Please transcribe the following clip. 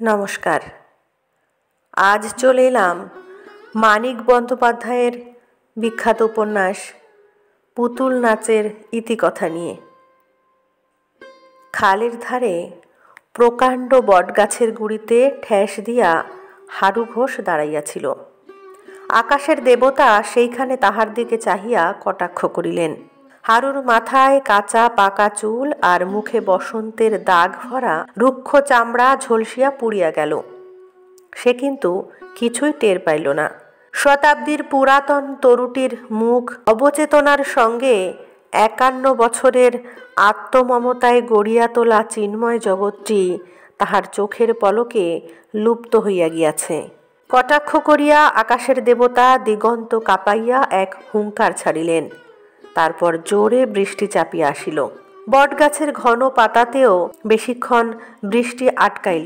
নমস্কার। আজ চলে এলাম মানিক বন্দ্যোপাধ্যায়ের বিখ্যাত উপন্যাস পুতুল নাচের ইতিকথা নিয়ে। খালের ধারে প্রকাণ্ড বটগাছের গুড়িতে ঠেস দিয়া হারু ঘোষ দাঁড়াইয়াছিল। আকাশের দেবতা সেইখানে তাহার দিকে চাহিয়া কটাক্ষ করিলেন। হারুর মাথায় কাঁচা পাকা চুল আর মুখে বসন্তের দাগ ভরা রুক্ষ চামড়া ঝলসিয়া পুড়িয়া গেল। সে কিন্তু কিছুই টের পাইল না। শতাব্দীর পুরাতন তরুটির মুখ অবচেতনার সঙ্গে ৫১ বছরের আত্মমমতায় গড়িয়া তোলা চিন্ময় জগৎটি তাহার চোখের পলকে লুপ্ত হইয়া গিয়াছে। কটাক্ষ করিয়া আকাশের দেবতা দিগন্ত কাঁপাইয়া এক হুঙ্কার ছাড়িলেন। তারপর জোরে বৃষ্টি চাপিয়া আসিল। বটগাছের ঘন পাতাতেও বেশিক্ষণ বৃষ্টি আটকাইল